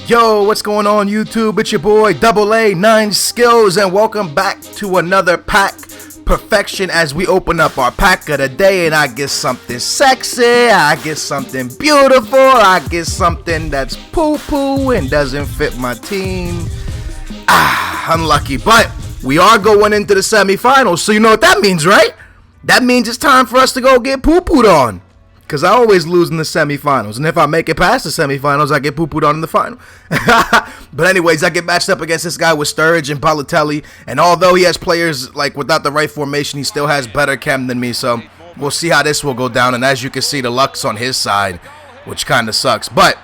Yo, what's going on YouTube? It's your boy Double A 9 Skills, and welcome back to another pack perfection as we open up our pack of the day. And I get something sexy, I get something beautiful, I get something that's poo-poo and doesn't fit my team. Unlucky, but we are going into the semifinals, so you know what that means, right? That means it's time for us to go get poo-pooed on. Because I always lose in the semifinals. And if I make it past the semifinals, I get poo-pooed on in the final. But anyways, I get matched up against this guy with Sturridge and Balotelli. And although he has players like without the right formation, he still has better chem than me. So we'll see how this will go down. And as you can see, the luck's on his side, which kind of sucks. But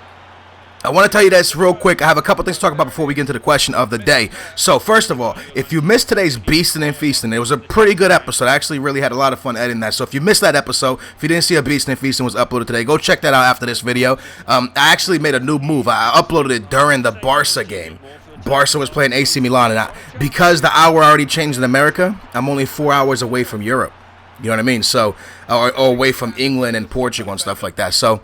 I want to tell you this real quick. I have a couple things to talk about before we get into the question of the day. So first of all, if you missed today's Beastin' and Feastin', it was a pretty good episode. I actually really had a lot of fun editing that. So if you missed that episode, if you didn't see a Beastin' and Feastin' was uploaded today, go check that out after this video. I actually made a new move. I uploaded it during the Barca game. Barca was playing AC Milan, and because the hour already changed in America, I'm only 4 hours away from Europe. You know what I mean? So, or away from England and Portugal and stuff like that. So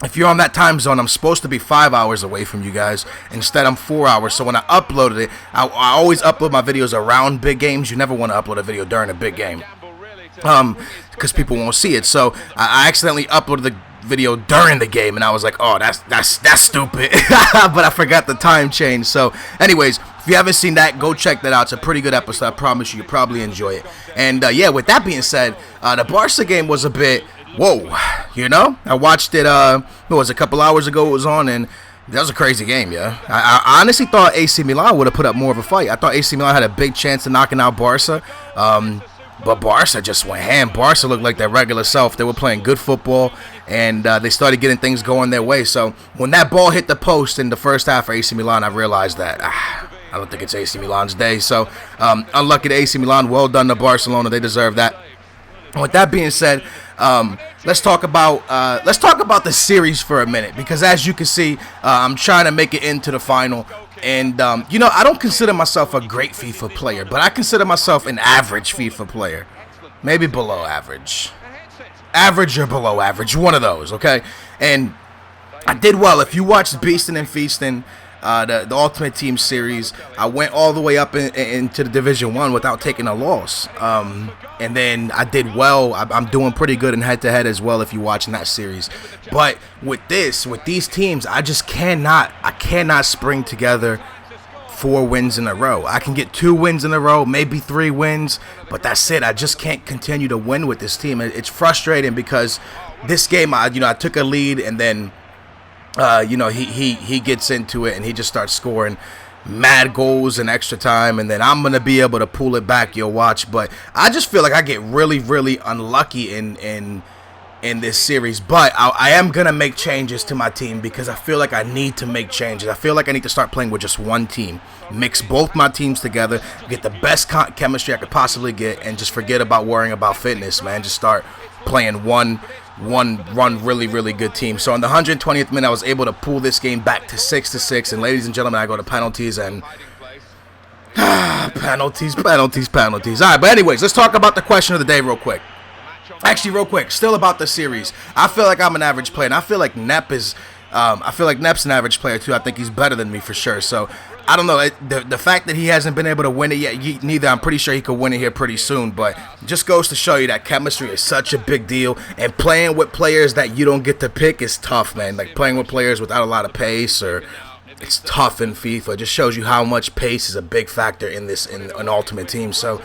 if you're on that time zone, I'm supposed to be 5 hours away from you guys. Instead, I'm 4 hours. So when I uploaded it, I always upload my videos around big games. You never want to upload a video during a big game, because people won't see it. So I accidentally uploaded the video during the game, and I was like, oh, that's stupid. But I forgot the time change. So anyways, if you haven't seen that, go check that out. It's a pretty good episode. I promise you'll probably enjoy it. And yeah, with that being said, the Barca game was a bit whoa, you know, I watched it, it was a couple hours ago it was on, and that was a crazy game, yeah. I honestly thought AC Milan would have put up more of a fight. I thought AC Milan had a big chance of knocking out Barca, but Barca just went ham. Barca looked like their regular self. They were playing good football, and they started getting things going their way. So when that ball hit the post in the first half for AC Milan, I realized that I don't think it's AC Milan's day. So unlucky to AC Milan. Well done to Barcelona. They deserve that. With that being said, let's talk about the series for a minute, because as you can see, I'm trying to make it into the final, and you know, I don't consider myself a great FIFA player, but I consider myself an average FIFA player, maybe below average or below average, one of those, okay? And I did well. If you watched Beastin' and Feastin', the Ultimate Team series, I went all the way up into the Division 1 without taking a loss. And then I did well. I'm doing pretty good in head-to-head as well if you're watching that series. But with these teams, I cannot spring together 4 wins in a row. I can get 2 wins in a row, maybe 3 wins, but that's it. I just can't continue to win with this team. It's frustrating because this game, I took a lead, and then you know, he gets into it and he just starts scoring mad goals in extra time, and then I'm gonna be able to pull it back. You'll watch, but I just feel like I get really unlucky in this series. But I am gonna make changes to my team, because I feel like I need to make changes. I feel like I need to start playing with just one team, mix both my teams together, get the best chemistry I could possibly get, and just forget about worrying about fitness, man. Just start playing one really good team. So in the 120th minute, I was able to pull this game back to 6-6, and ladies and gentlemen, I go to penalties, and penalties. All right, but anyways, let's talk about the question of the day real quick. Actually, real quick, still about the series. I feel like I'm an average player, and I feel like Nep's an average player too. I think he's better than me for sure. So I don't know, the fact that he hasn't been able to win it yet, neither. I'm pretty sure he could win it here pretty soon, but it just goes to show you that chemistry is such a big deal, and playing with players that you don't get to pick is tough, man. Like playing with players without a lot of pace, it's tough in FIFA. It just shows you how much pace is a big factor in an Ultimate Team. So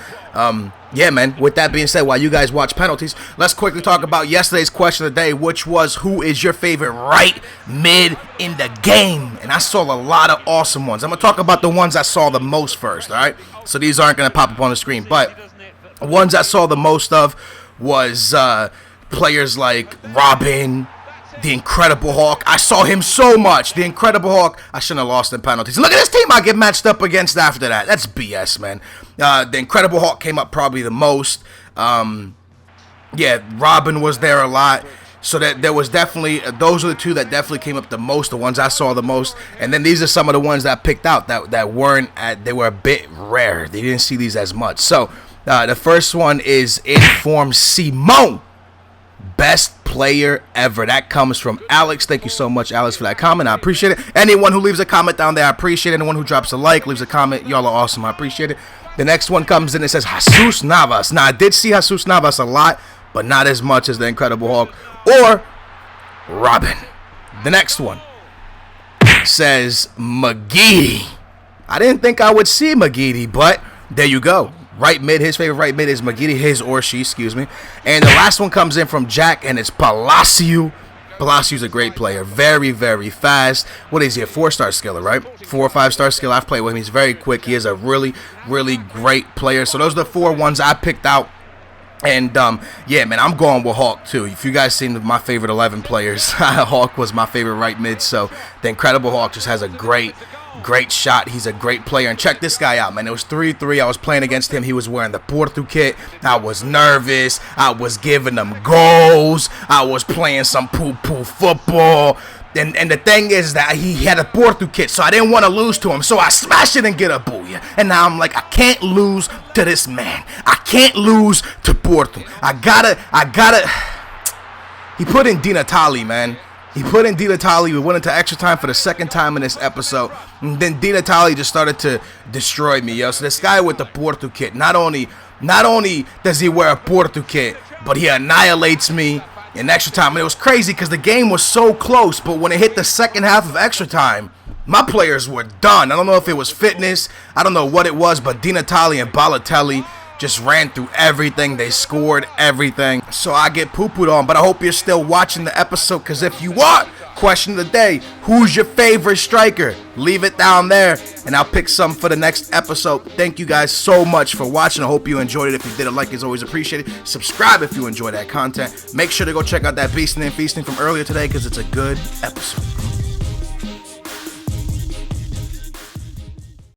yeah, man, with that being said, while you guys watch penalties, let's quickly talk about yesterday's question of the day, which was, who is your favorite right mid in the game? And I saw a lot of awesome ones. I'm going to talk about the ones I saw the most first, all right? So these aren't going to pop up on the screen, but ones I saw the most of was players like Robin, the Incredible Hulk. I saw him so much. The Incredible Hulk. I shouldn't have lost in penalties. Look at this team I get matched up against after that. That's BS, man. The Incredible Hulk came up probably the most. Yeah, Robin was there a lot. So that there was definitely, those are the two that definitely came up the most, the ones I saw the most. And then these are some of the ones that I picked out that weren't, they were a bit rare. They didn't see these as much. So the first one is Inform Simone. Best player ever. That comes from Alex. Thank you so much, Alex, for that comment. I appreciate it. Anyone who leaves a comment down there, I appreciate it. Anyone who drops a like, leaves a comment, y'all are awesome. I appreciate it. The next one comes in and says Jesus Navas. Now, I did see Jesus Navas a lot, but not as much as the Incredible Hulk or Robin. The next one says McGeady. I didn't think I would see McGeady, but there you go. Right mid, his favorite right mid is McGeady, his or she, excuse me. And the last one comes in from Jack, and it's Palacio. Palacio's a great player, very, very fast. What is he, a 4-star skiller, right? 4 or 5-star skill. I've played with him. He's very quick. He is a really, really great player. So those are the 4 ones I picked out. And, yeah, man, I'm going with Hulk, too. If you guys seen my favorite 11 players, Hulk was my favorite right mid. So the Incredible Hulk just has a great shot. He's a great player. And check this guy out, man. It was 3-3. I was playing against him. He was wearing the Porto kit. I was nervous. I was giving him goals. I was playing some poo-poo football. And the thing is that he had a Porto kit, so I didn't want to lose to him. So I smashed it and get a booyah. And now I'm like, I can't lose to this man. I can't lose to Porto. I gotta. He put in NATALE, man. He put in NATALE. We went into extra time for the second time in this episode. And then NATALE just started to destroy me, yo. So this guy with the Porto kit, not only does he wear a Porto kit, but he annihilates me in extra time. And it was crazy because the game was so close, but when it hit the second half of extra time, my players were done. I don't know if it was fitness. I don't know what it was, but NATALE and Balotelli just ran through everything. They scored everything. So I get poo-pooed on, but I hope you're still watching the episode, because if you are, question of the day, who's your favorite striker? Leave it down there, and I'll pick some for the next episode. Thank you guys so much for watching. I hope you enjoyed it. If you did, a like is always appreciated. Subscribe if you enjoy that content. Make sure to go check out that Beasting and Feasting from earlier today, because it's a good episode.